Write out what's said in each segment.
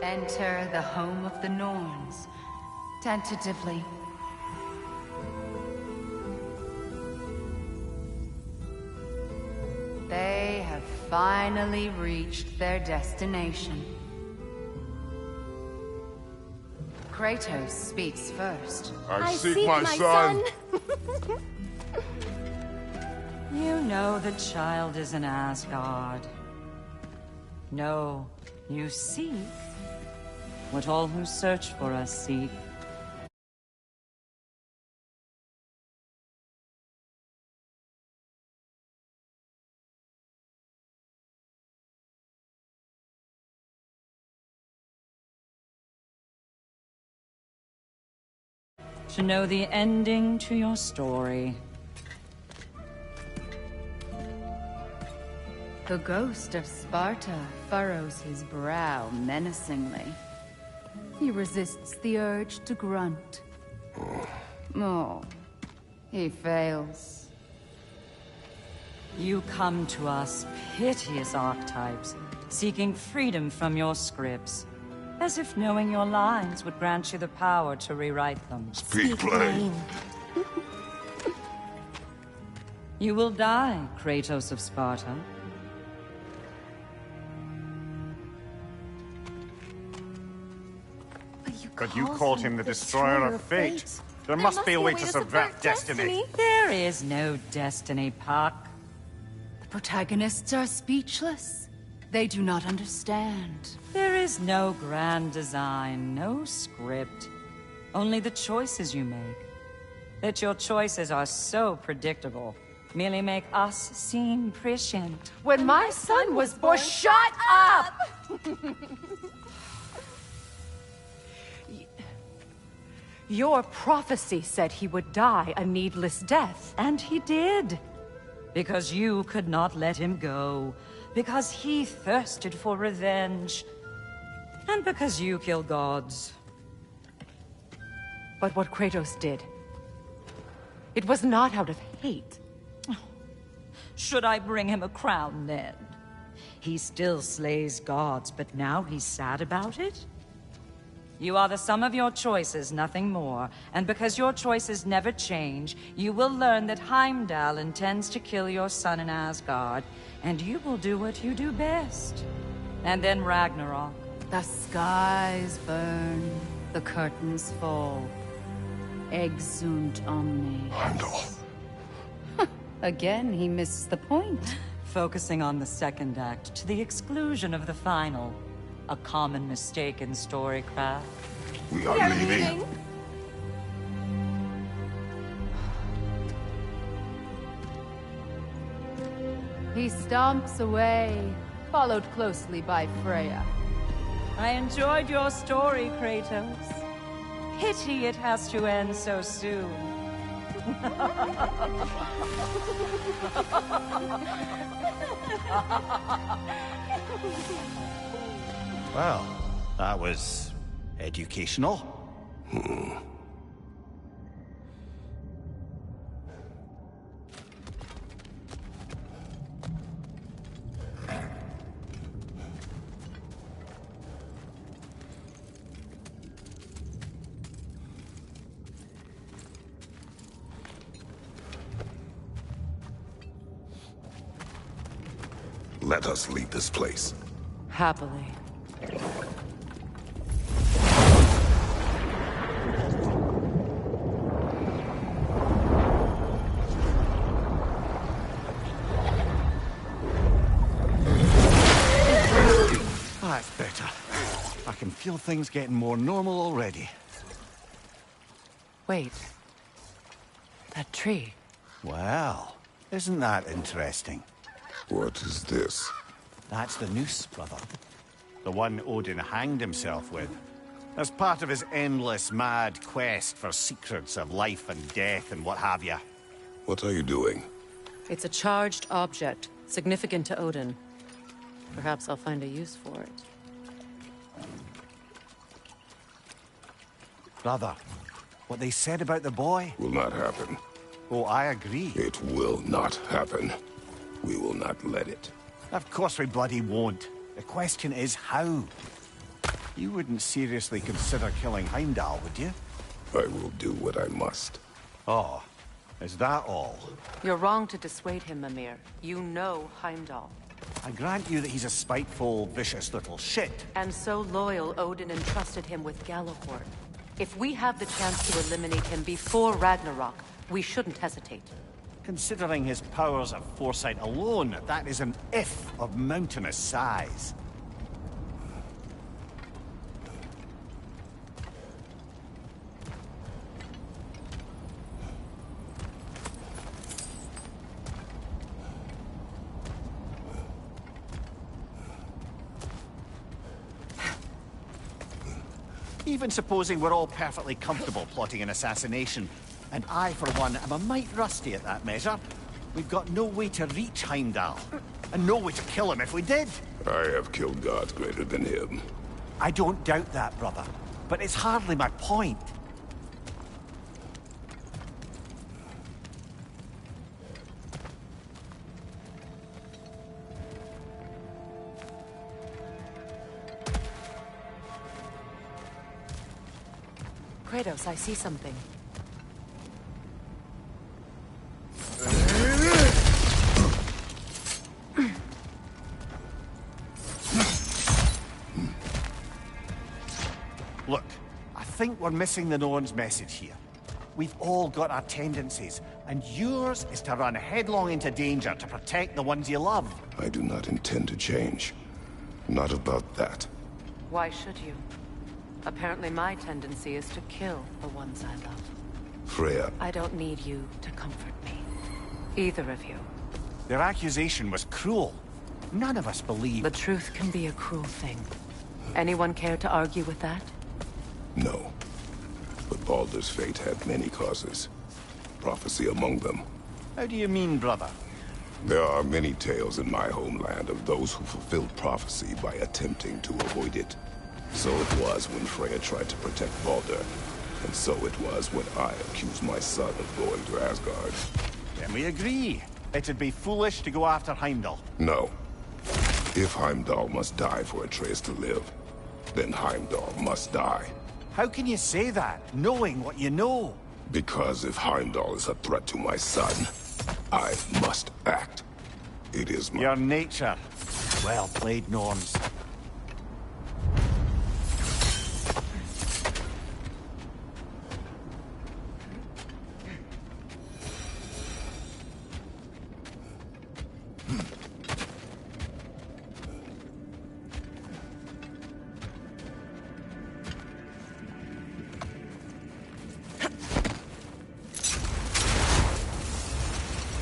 Enter the home of the Norns. Tentatively. They have finally reached their destination. Kratos speaks first. I seek my son. You know the child is in Asgard. No, you seek what all who search for us seek. To know the ending to your story. The ghost of Sparta furrows his brow menacingly. He resists the urge to grunt. Oh, he fails. You come to us, piteous archetypes, seeking freedom from your scripts. As if knowing your lines would grant you the power to rewrite them. Speak plain. You will die, Kratos of Sparta. But you called him the destroyer of fate. There must be a way to subvert destiny. There is no destiny, Puck. The protagonists are speechless. They do not understand. There is no grand design, no script. Only the choices you make. That your choices are so predictable merely make us seem prescient. When my son was born, shut up! Your prophecy said he would die a needless death. And he did. Because you could not let him go. Because he thirsted for revenge. And because you kill gods. But what Kratos did, it was not out of hate. Should I bring him a crown then? He still slays gods, but now he's sad about it? You are the sum of your choices, nothing more. And because your choices never change, you will learn that Heimdall intends to kill your son in Asgard, and you will do what you do best. And then Ragnarok. The skies burn, the curtains fall. Exunt omnes. Heimdall. Again, he misses the point. Focusing on the second act to the exclusion of the final. A common mistake in storycraft. We are leaving. He stomps away, followed closely by Freya. I enjoyed your story, Kratos. Pity it has to end so soon. Well, that was educational. Let us leave this place. Happily. That's better. I can feel things getting more normal already. Wait. That tree. Well, isn't that interesting? What is this? That's the noose, brother. The one Odin hanged himself with. As part of his endless, mad quest for secrets of life and death and what have you. What are you doing? It's a charged object, significant to Odin. Perhaps I'll find a use for it. Brother, what they said about the boy? Will not happen. Oh, I agree. It will not happen. We will not let it. Of course we bloody won't. The question is how. You wouldn't seriously consider killing Heimdall, would you? I will do what I must. Oh, is that all? You're wrong to dissuade him, Mimir. You know Heimdall. I grant you that he's a spiteful, vicious little shit. And so loyal, Odin entrusted him with Gjallarhorn. If we have the chance to eliminate him before Ragnarok, we shouldn't hesitate. Considering his powers of foresight alone, that is an if of mountainous size. Even supposing we're all perfectly comfortable plotting an assassination, and I, for one, am a mite rusty at that measure, we've got no way to reach Heimdall, and no way to kill him if we did. I have killed gods greater than him. I don't doubt that, brother, but it's hardly my point. Kratos, I see something. Look, I think we're missing the Norn's message here. We've all got our tendencies, and yours is to run headlong into danger to protect the ones you love. I do not intend to change. Not about that. Why should you? Apparently my tendency is to kill the ones I love. Freya, I don't need you to comfort me. Either of you. Their accusation was cruel. None of us believed. The truth can be a cruel thing. Anyone care to argue with that? no. But Baldur's fate had many causes. Prophecy among them. How do you mean, brother? There are many tales in my homeland of those who fulfilled prophecy by attempting to avoid it. So it was when Freya tried to protect Baldur, and so it was when I accused my son of going to Asgard. Then we agree. It'd be foolish to go after Heimdall. No. If Heimdall must die for Atreus to live, then Heimdall must die. How can you say that, knowing what you know? Because if Heimdall is a threat to my son, I must act. It is my... Your nature. Well played, Norns.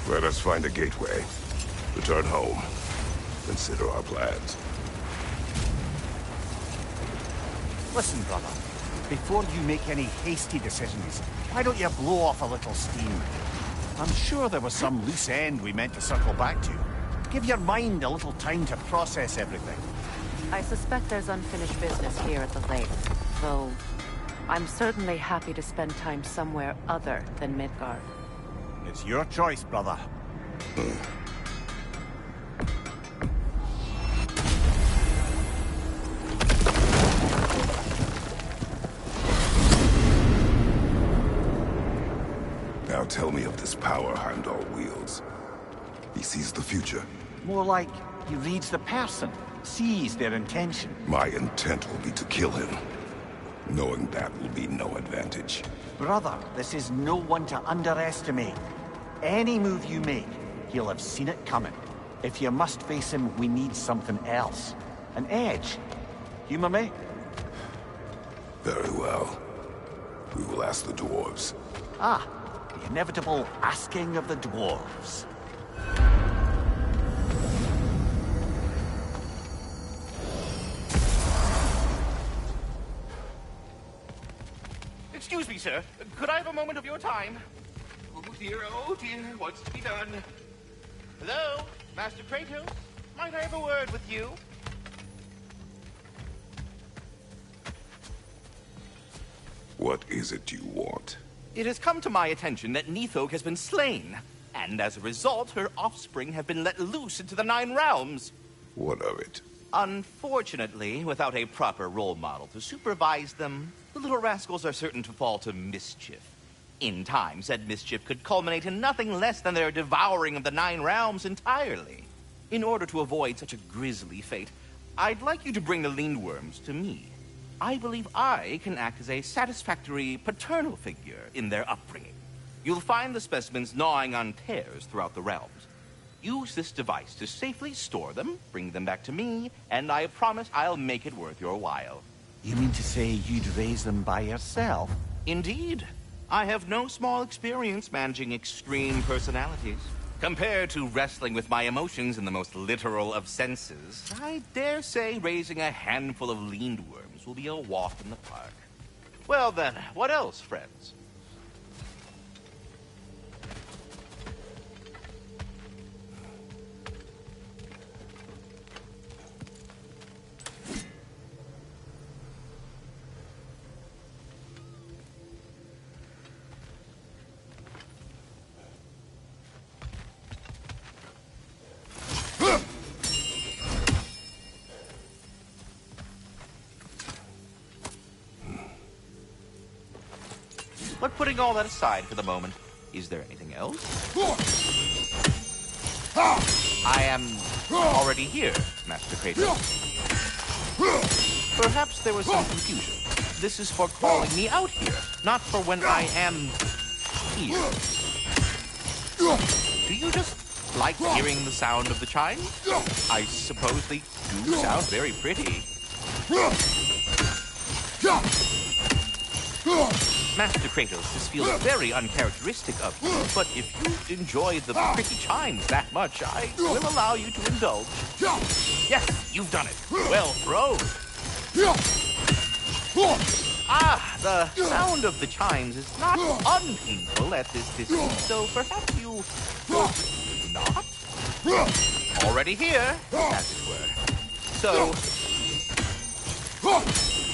Let us find a gateway. Return home. Consider our plans. Listen, brother. Before you make any hasty decisions, why don't you blow off a little steam? I'm sure there was some loose end we meant to circle back to. Give your mind a little time to process everything. I suspect there's unfinished business here at the lake, though I'm certainly happy to spend time somewhere other than Midgard. It's your choice, brother. Now tell me of this power Heimdall wields. He sees the future. More like he reads the person, sees their intention. My intent will be to kill him. Knowing that will be no advantage. Brother, this is no one to underestimate. Any move you make, he'll have seen it coming. If you must face him, we need something else. An edge. Humor me? Very well. We will ask the dwarves. Ah, the inevitable asking of the dwarves. Excuse me, sir. Could I have a moment of your time? Oh dear, what's to be done? Hello, Master Kratos? Might I have a word with you? What is it you want? It has come to my attention that Nithog has been slain, and as a result, her offspring have been let loose into the Nine Realms. What of it? Unfortunately, without a proper role model to supervise them, the little rascals are certain to fall to mischief. In time, said mischief could culminate in nothing less than their devouring of the 9 realms entirely. In order to avoid such a grisly fate, I'd like you to bring the Lindworms to me. I believe I can act as a satisfactory paternal figure in their upbringing. You'll find the specimens gnawing on tears throughout the realms. Use this device to safely store them, bring them back to me, and I promise I'll make it worth your while. You mean to say you'd raise them by yourself? Indeed. I have no small experience managing extreme personalities. Compared to wrestling with my emotions in the most literal of senses, I dare say raising a handful of Lindworms will be a walk in the park. Well then, what else, friends? But putting all that aside for the moment, is there anything else? I am already here, Master Kratos. Perhaps there was some confusion. This is for calling me out here, not for when I am here. Do you just like hearing the sound of the chimes? I suppose they do sound very pretty. Master Kratos, this feels very uncharacteristic of you, but if you enjoy the pretty chimes that much, I will allow you to indulge. Yes, you've done it. Well thrown. Ah, the sound of the chimes is not unpainful at this distance, so perhaps you would not? Already here, as it were. So,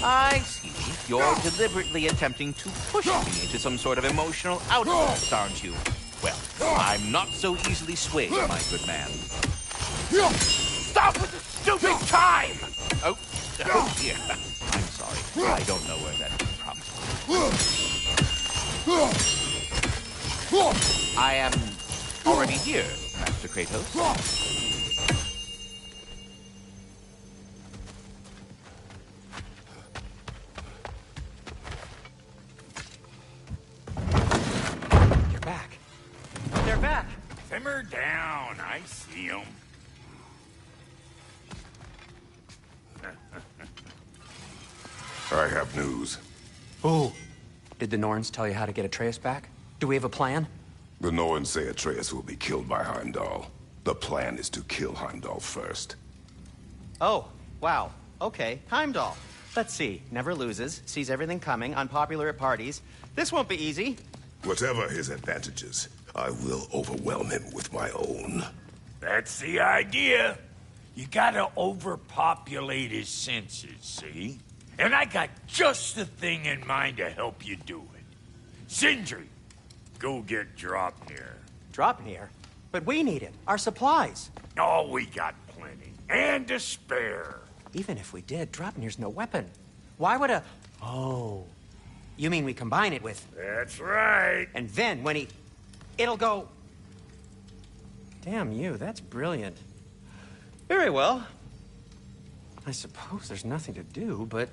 I see. You're deliberately attempting to push me into some sort of emotional outburst, aren't you? Well, I'm not so easily swayed, my good man. Stop with the stupid chime! Oh dear. I'm sorry. I don't know where that came from. I am already here, Master Kratos. Simmer down, I see him. I have news. Oh, did the Norns tell you how to get Atreus back? Do we have a plan? The Norns say Atreus will be killed by Heimdall. The plan is to kill Heimdall first. Oh, wow. Okay, Heimdall. Let's see. Never loses, sees everything coming, unpopular at parties. This won't be easy. Whatever his advantages, I will overwhelm him with my own. That's the idea. You gotta overpopulate his senses, see? And I got just the thing in mind to help you do it. Sindri, go get Draupnir. Draupnir? But we need it. Our supplies. Oh, we got plenty. And to spare. Even if we did, Draupnir's no weapon. Why would a... Oh. You mean we combine it with... That's right. And then when he... It'll go... Damn you, that's brilliant. Very well. I suppose there's nothing to do, but...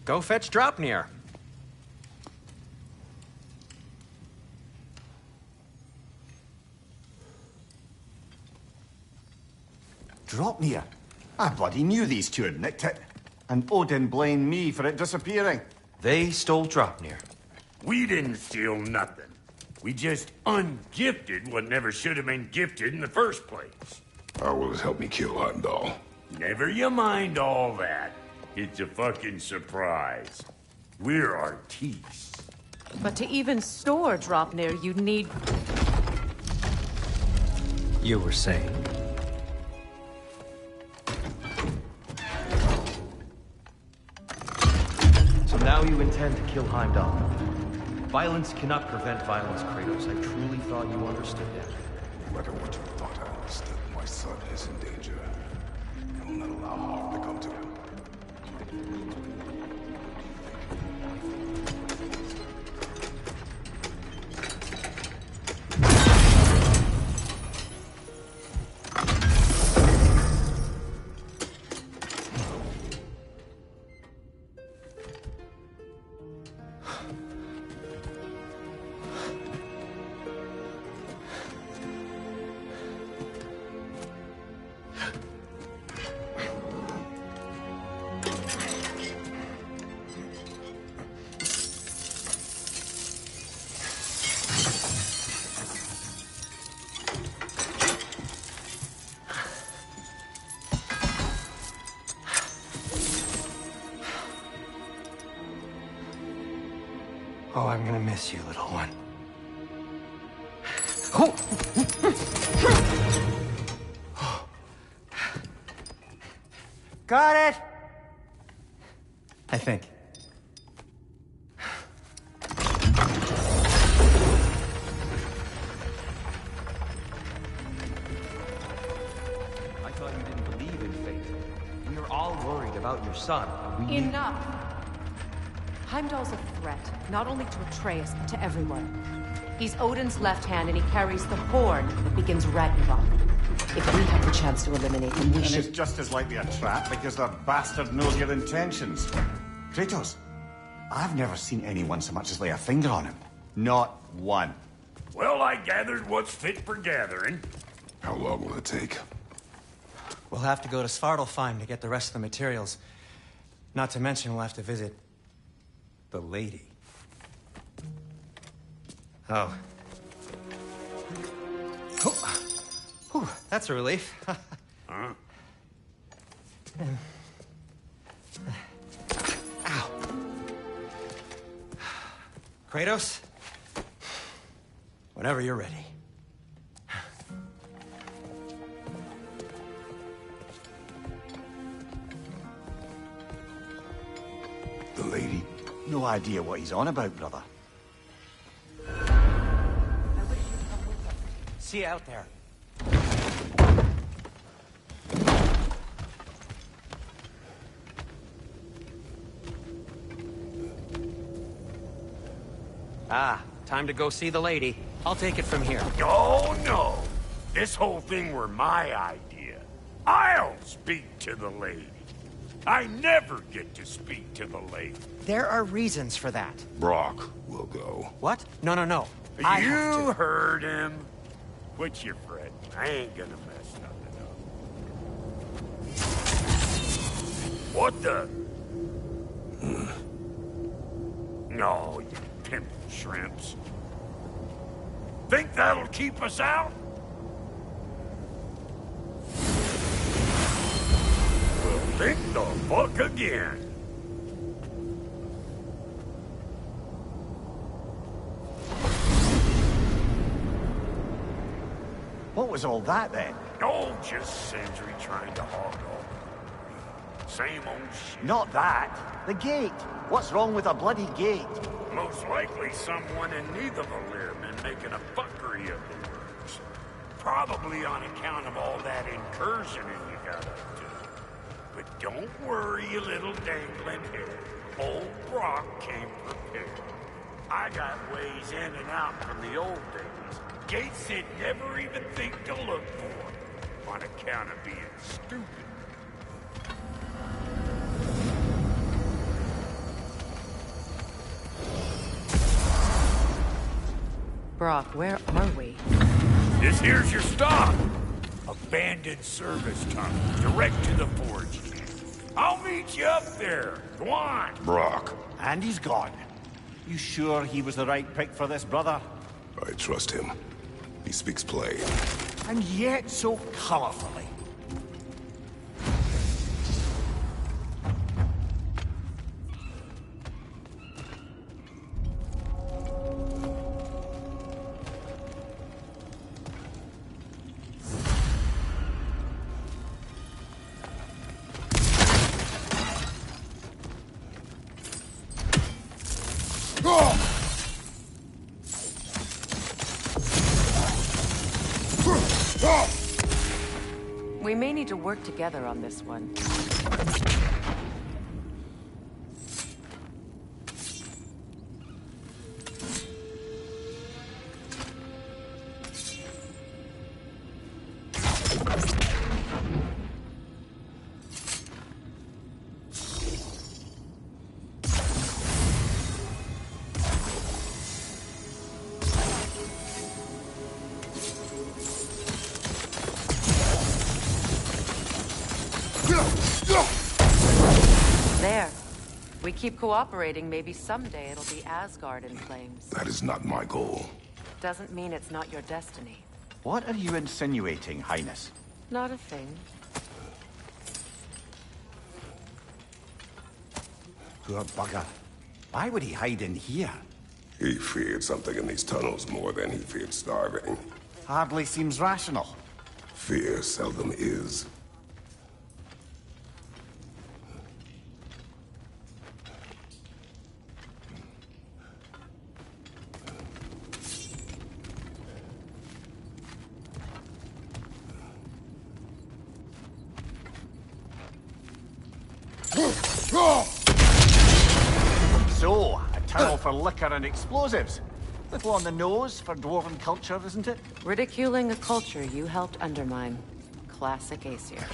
Go fetch Draupnir. Draupnir? I bloody knew these two had nicked it. And Odin blamed me for it disappearing. They stole Draupnir. We didn't steal nothing. We just ungifted what never should have been gifted in the first place. How will it help me kill Heimdall? Never you mind all that. It's a fucking surprise. We're artistes. But to even store Draupnir, you'd need... You were saying? So now you intend to kill Heimdall. Violence cannot prevent violence, Kratos. I truly thought you understood that. No matter what you thought I understood, my son is in danger. will not allow harm to come to him. Oh, I'm gonna miss you, little one. Got it! I think. I thought you didn't believe in fate. We are all worried about your son. We need... Enough! Heimdall's a threat, not only to Atreus, but to everyone. He's Odin's left hand, and he carries the horn that begins Ragnarok. If we have the chance to eliminate him, we And should... it's just as likely a trap because the bastard knows your intentions. Kratos, I've never seen anyone so much as lay a finger on him. Not one. Well, I gathered what's fit for gathering. How long will it take? We'll have to go to Svartalfheim to get the rest of the materials. Not to mention we'll have to visit... the lady. Oh. Whew, that's a relief. Huh? Ow. Kratos? Whenever you're ready. The lady? No idea what he's on about, brother. See you out there. Ah, time to go see the lady. I'll take it from here. Oh, no. This whole thing were my idea. I'll speak to the lady. I never get to speak to the lady. There are reasons for that. Brock will go. What? No, no, no. I have You to. heard him. Quit your fretting. I ain't gonna mess nothing up. What the? No, you pimp shrimps. Think that'll keep us out? Well, think the fuck again. What was all that then? Oh, just Sindri trying to hog all. Same old shit. Not that. The gate. What's wrong with a bloody gate? Most likely someone in Nidavellir been making a fuckery of the works. Probably on account of all that incursioning you got up to. But don't worry, you little dangling head. Old Brock came prepared. I got ways in and out from the old days. Gates he'd never even think to look for. On account of being stupid. Brock, where are we? This here's your stop. Abandoned service tunnel, direct to the forge camp. I'll meet you up there. Go on. Brock. And he's gone. You sure he was the right pick for this, brother? I trust him. He speaks plain. And yet so colorfully. We may need to work together on this one. There. We keep cooperating, maybe someday it'll be Asgard in flames. That is not my goal. Doesn't mean it's not your destiny. What are you insinuating, Highness? Not a thing. Poor bugger. Why would he hide in here? He feared something in these tunnels more than he feared starving. Hardly seems rational. Fear seldom is. So, a tunnel for liquor and explosives. Little on the nose for dwarven culture, isn't it? Ridiculing a culture you helped undermine. Classic Aesir.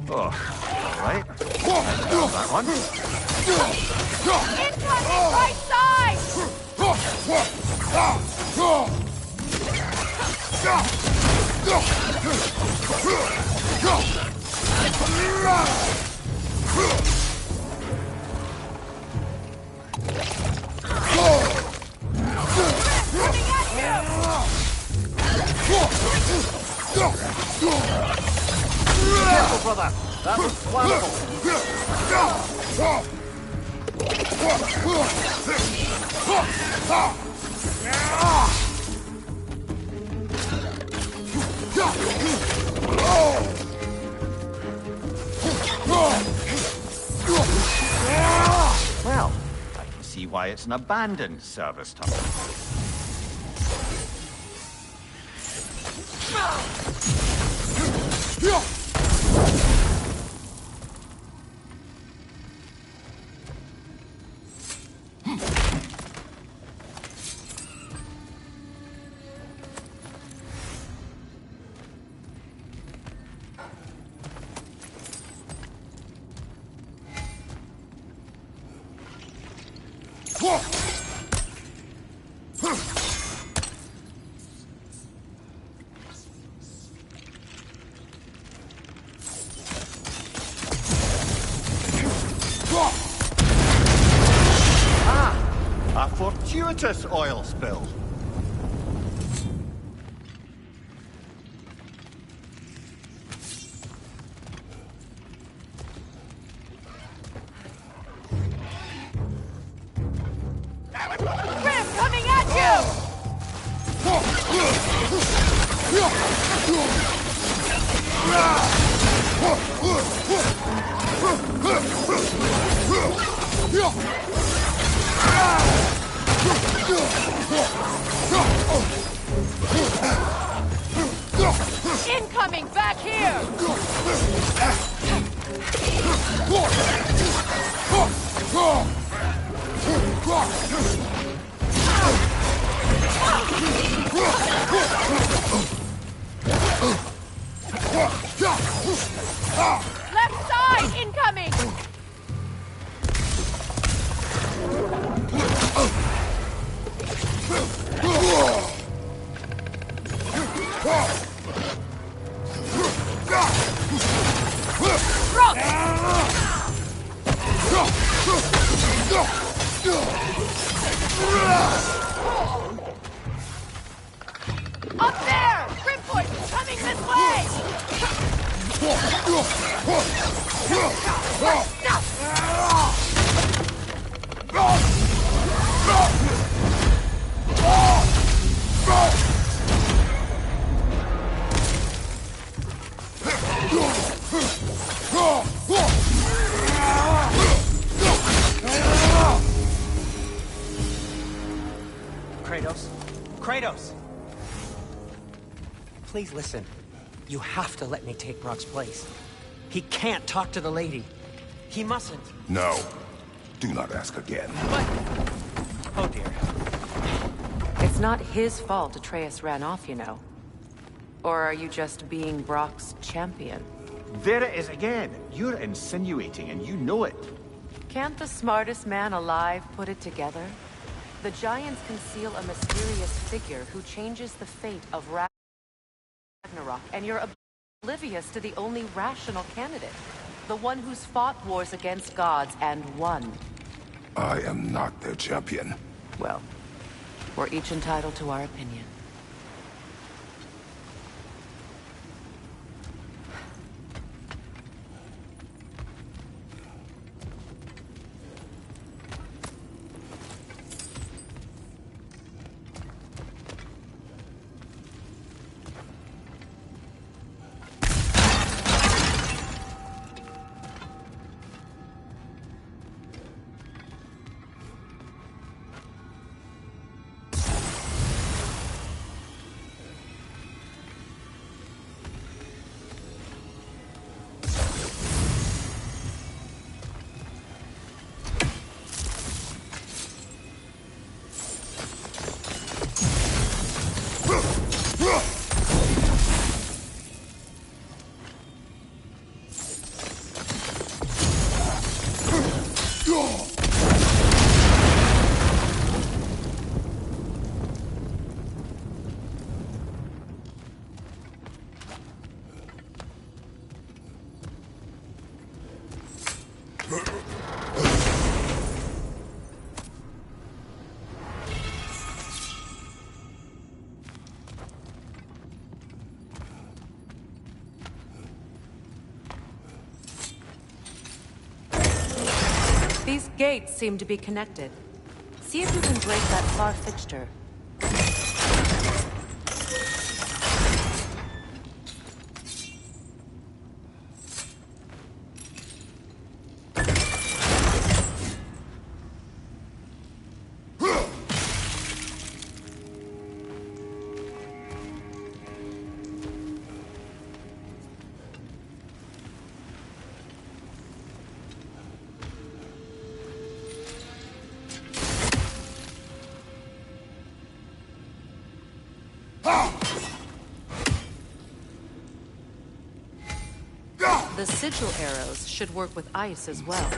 Oh, all right. That one. Incoming right Careful, brother. That was flammable. Well, I can see why it's an abandoned service tunnel. A fortuitous oil spill. Grim coming at you! Incoming back here! Left side incoming! Up there! Grimpoint coming this way! Kratos? Kratos! Please listen. You have to let me take Brock's place. He can't talk to the lady. He mustn't. No. Do not ask again. But... Oh dear. It's not his fault Atreus ran off, you know. Or are you just being Brock's champion? There it is again. You're insinuating, and you know it. Can't the smartest man alive put it together? The Giants conceal a mysterious figure who changes the fate of Ragnarok, and you're oblivious to the only rational candidate. The one who's fought wars against gods and won. I am not their champion. Well, we're each entitled to our opinion. These gates seem to be connected. See if you can break that far fixture. The sigil arrows should work with ice as well.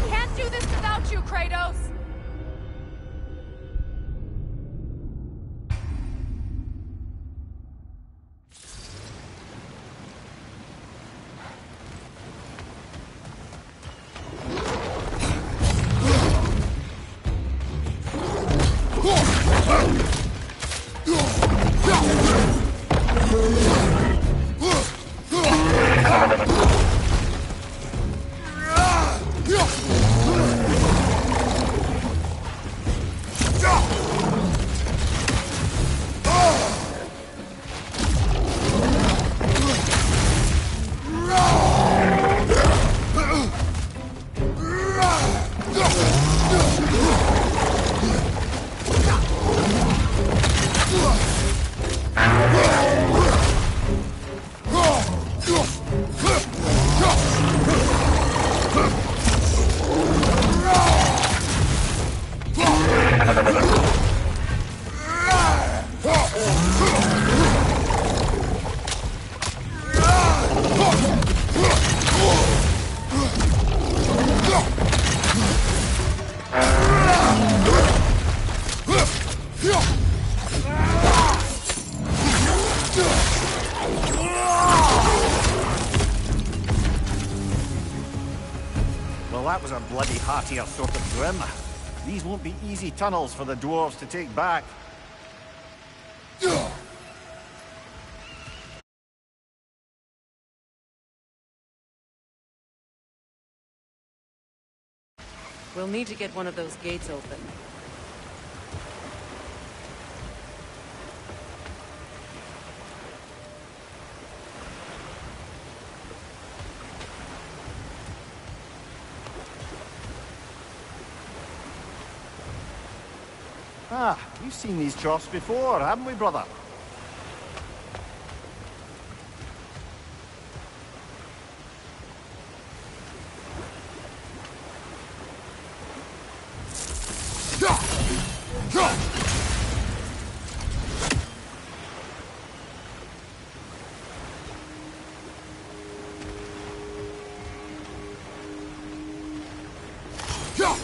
Can't do this without you, Kratos! Well, that was a bloody heartier sort of grim. These won't be easy tunnels for the dwarves to take back. We'll need to get one of those gates open. Ah, we've seen these troughs before, haven't we, brother?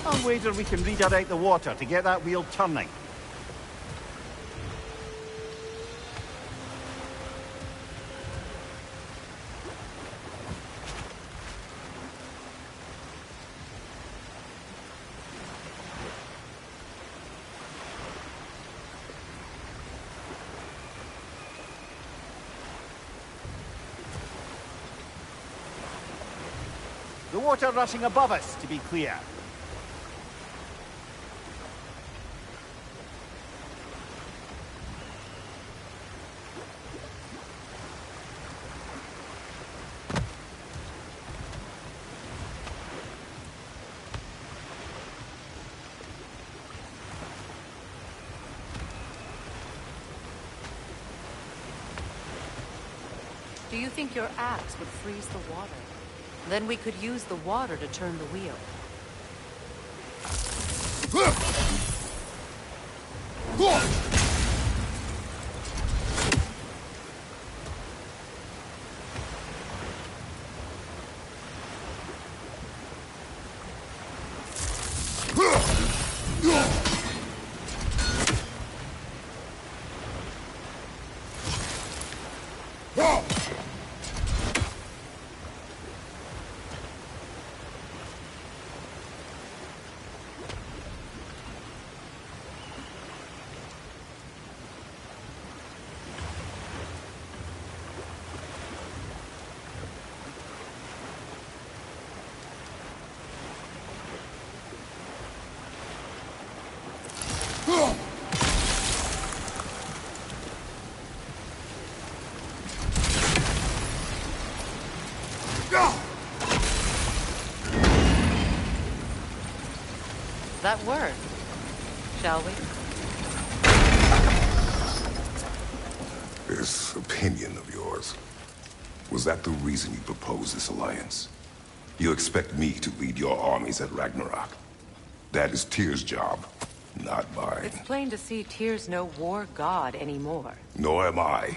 I'll wager we can redirect the water to get that wheel turning. The water rushing above us, to be clear. Do you think your axe would freeze the water? Then we could use the water to turn the wheel. that work? Shall we? This opinion of yours, was that the reason you proposed this alliance? You expect me to lead your armies at Ragnarok? That is Tyr's job, not mine. It's plain to see Tyr's no war god anymore. Nor am I.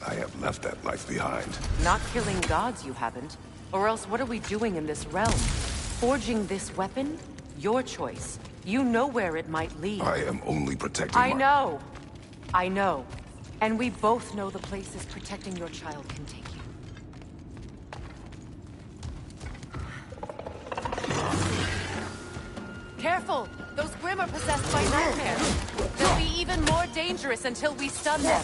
I have left that life behind. Not killing gods, you haven't. Or else what are we doing in this realm? Forging this weapon? Your choice. You know where it might lead. I am only protecting I know. I know. And we both know the places protecting your child can take you. Careful! Those Grimm are possessed by nightmares. They'll be even more dangerous until we stun them.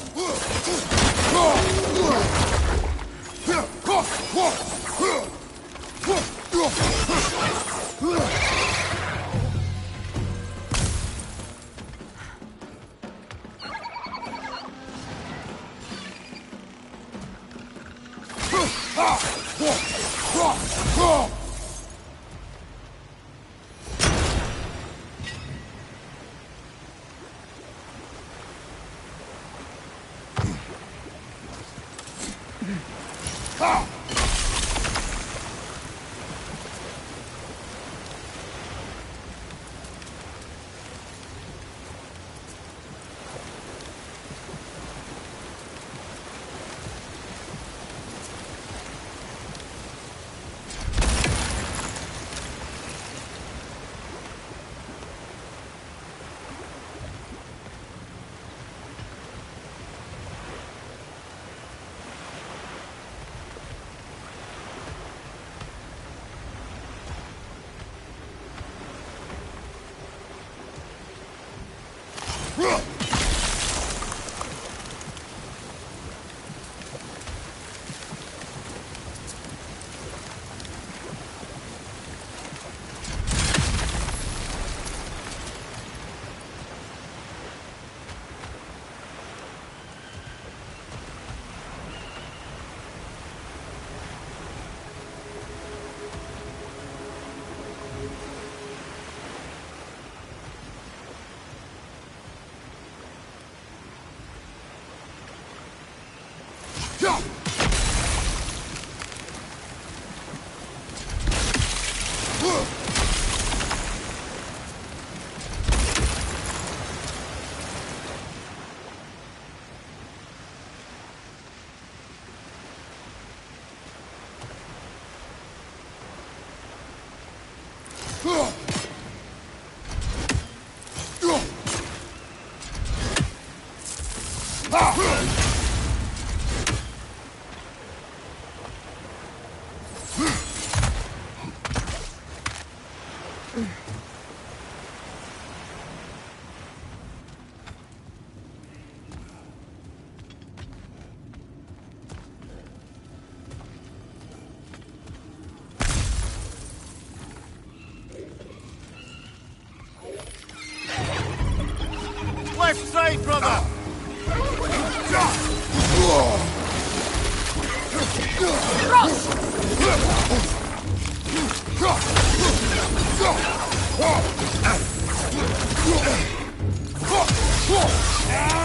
Left side, brother!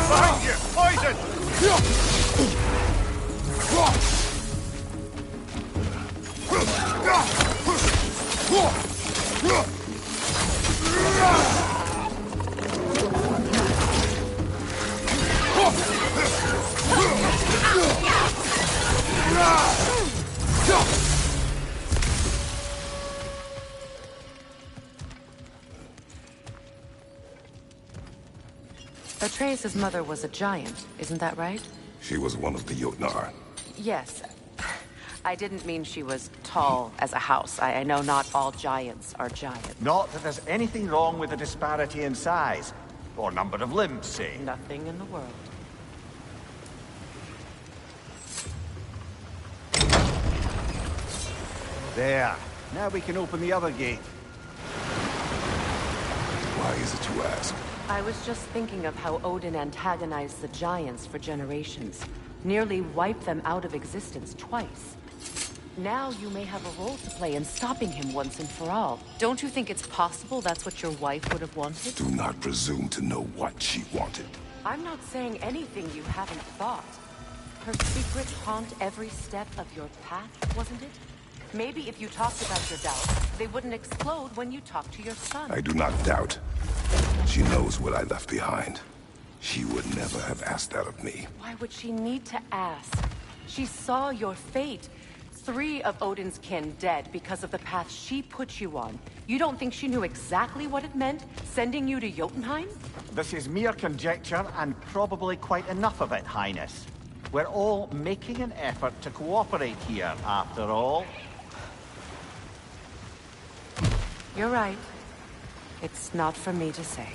Behind you! Poison! Atreus' mother was a giant, isn't that right? She was one of the Jotnar. Yes. I didn't mean she was tall as a house. I know not all giants are giants. Not that there's anything wrong with the disparity in size, or number of limbs, say. Nothing in the world. There. Now we can open the other gate. Why is it you ask? I was just thinking of how Odin antagonized the giants for generations. Nearly wiped them out of existence twice. Now you may have a role to play in stopping him once and for all. Don't you think it's possible that's what your wife would have wanted? Do not presume to know what she wanted. I'm not saying anything you haven't thought. Her secrets haunt every step of your path, wasn't it? Maybe if you talked about your doubts, they wouldn't explode when you talk to your son. I do not doubt. She knows what I left behind. She would never have asked that of me. Why would she need to ask? She saw your fate. 3 of Odin's kin dead because of the path she put you on. You don't think she knew exactly what it meant, sending you to Jotunheim? This is mere conjecture, and probably quite enough of it, Highness. We're all making an effort to cooperate here, after all. You're right. It's not for me to say.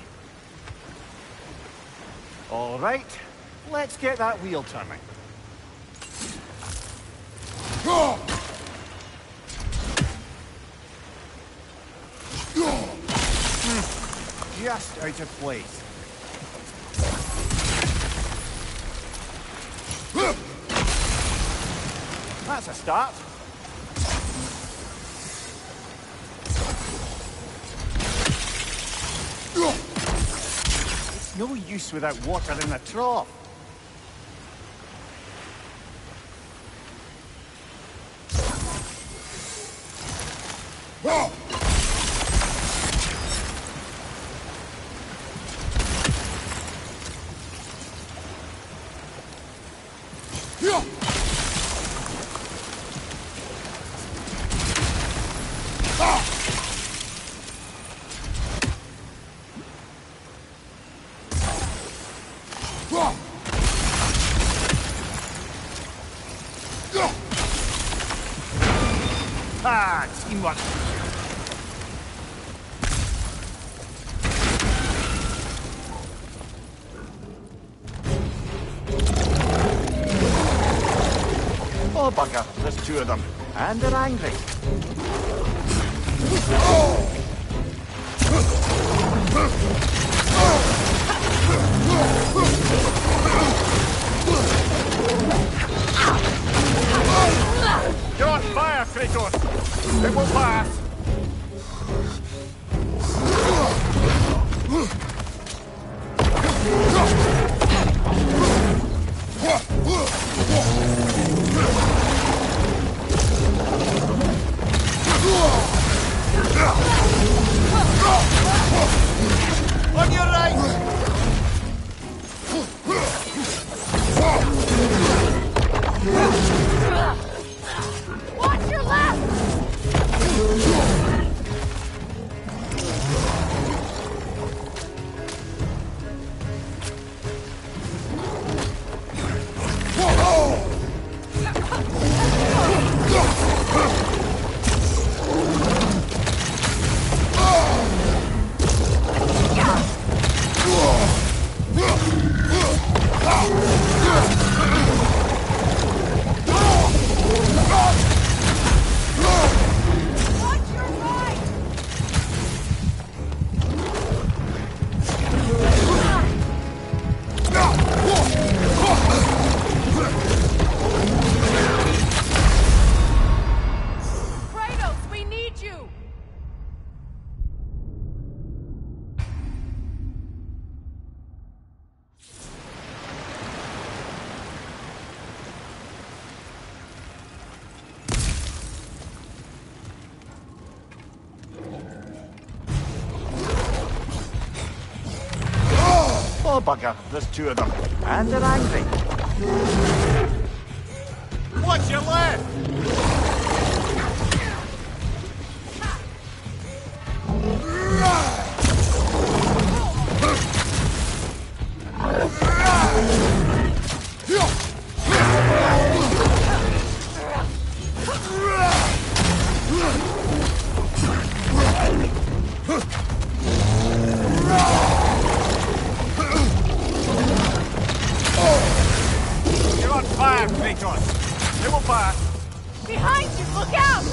All right, let's get that wheel turning. Just out of place. That's a start. It's no use without water in the trough. Ah, teamwork. Oh, bugger, there's 2 of them. And they're angry. You're on fire, Kratos! It will pass! On your right! Watch your left! Kratos, we need you! Oh, bugger, there's 2 of them. And they're angry. Watch your left! You're on fire, Kratos! It will pass! Behind you, look out!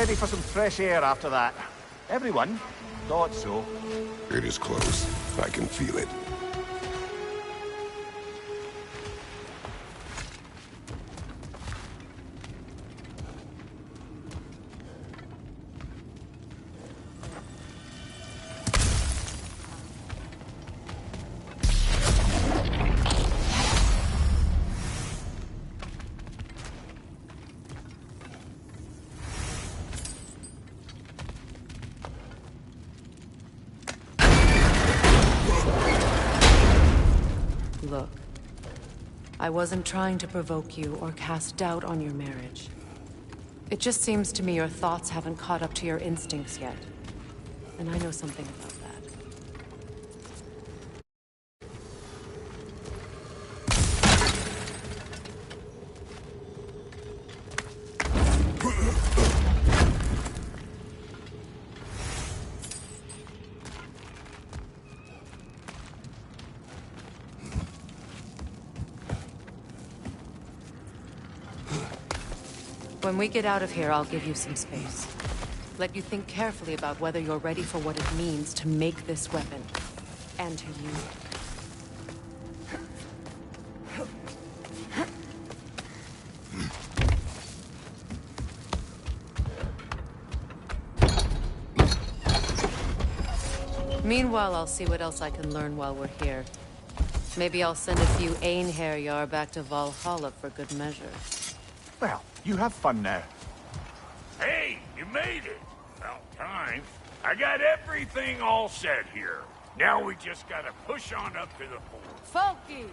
ready for some fresh air after that. Everyone thought so. It is close. I can feel it. Look, I wasn't trying to provoke you or cast doubt on your marriage. It just seems to me your thoughts haven't caught up to your instincts yet. And I know something about that. When we get out of here, I'll give you some space. Let you think carefully about whether you're ready for what it means to make this weapon. And to use it. Meanwhile, I'll see what else I can learn while we're here. Maybe I'll send a few Einherjar back to Valhalla for good measure. Well, you have fun now. Hey, you made it. About time. I got everything all set here. Now we just gotta push on up to the fort. Folky!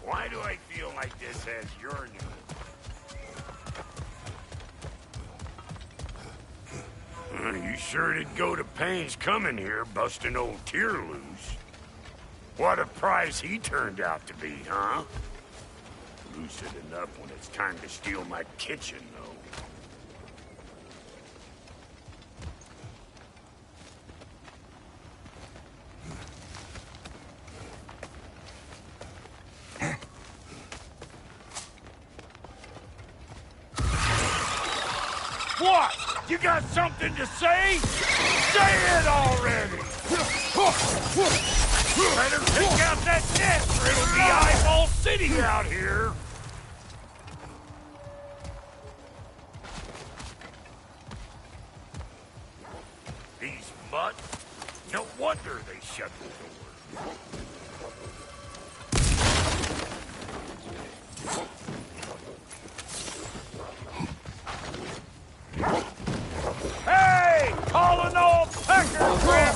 Why do I feel like this has your name? You sure did go to pains coming here, busting old Tyr loose. What a prize he turned out to be, huh? Lucid enough when it's time to steal my kitchen, though. What? You got something to say? Say it already! Better pick out that net, or it'll be Eyeball City out here! These mutts? No wonder they shut the door. Hey! Calling all pecker grip!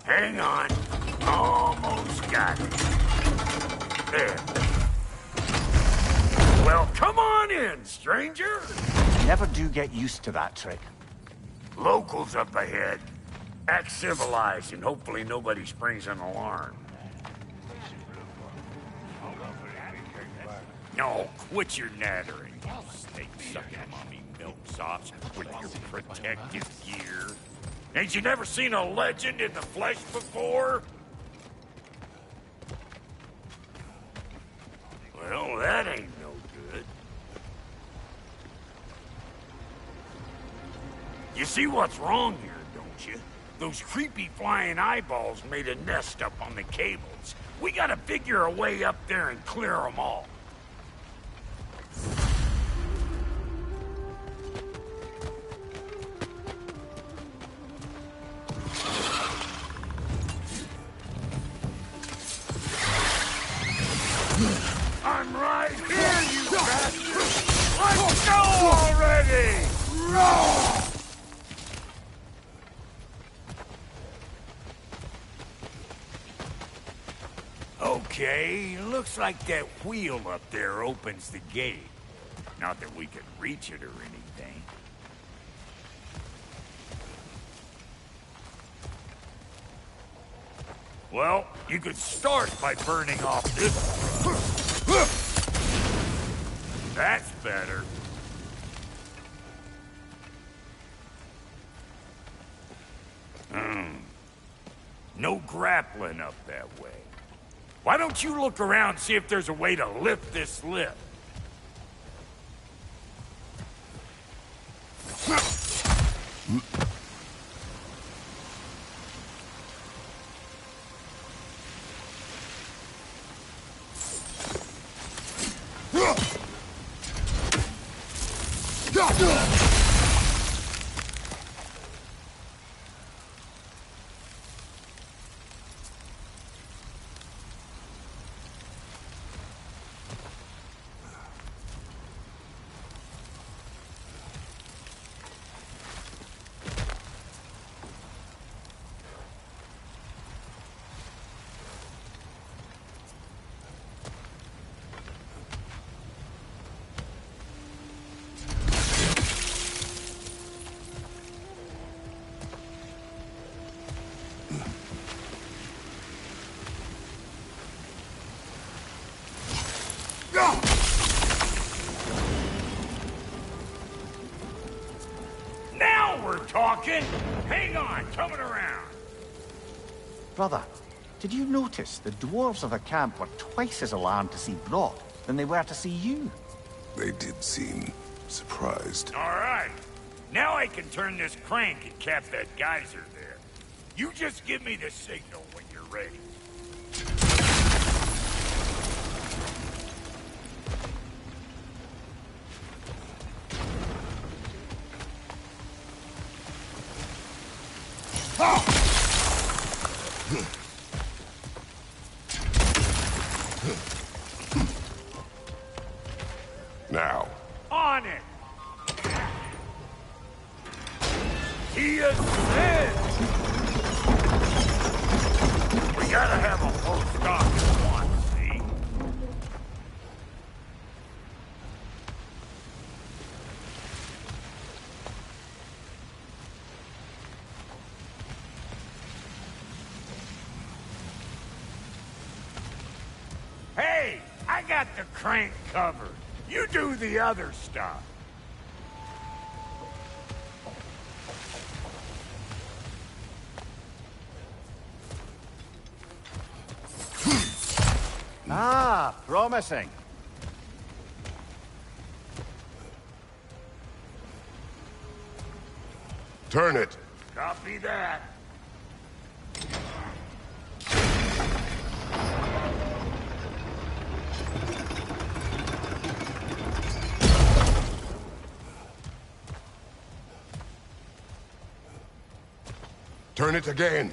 Hang on. Almost got it. There. Well, come on in, stranger. Never do get used to that trick. Locals up ahead. Act civilized and hopefully nobody springs an alarm. No, quit your nattering, you snake-sucking mommy milksops with your protective gear. Ain't you never seen a legend in the flesh before? Well, that ain't no good. You see what's wrong here, don't you? Those creepy flying eyeballs made a nest up on the cables. We gotta figure a way up there and clear them all. I'm right here, you Okay, looks like that wheel up there opens the gate. Not that we can reach it or anything. Well, you could start by burning off this. That's better. No grappling up that way. Why don't you look around, see if there's a way to lift this lift? Now we're talking! Hang on, coming around. Brother, did you notice the dwarves of the camp were twice as alarmed to see Brock than they were to see you? They did seem surprised. All right. Now I can turn this crank and cap that geyser there. You just give me the signal when you're ready. Now. On it! He ascends! We gotta have a full stock at once, see? Hey! I got the crank covered. You do the other stuff. Ah, promising. Turn it. Copy that. Turn it again.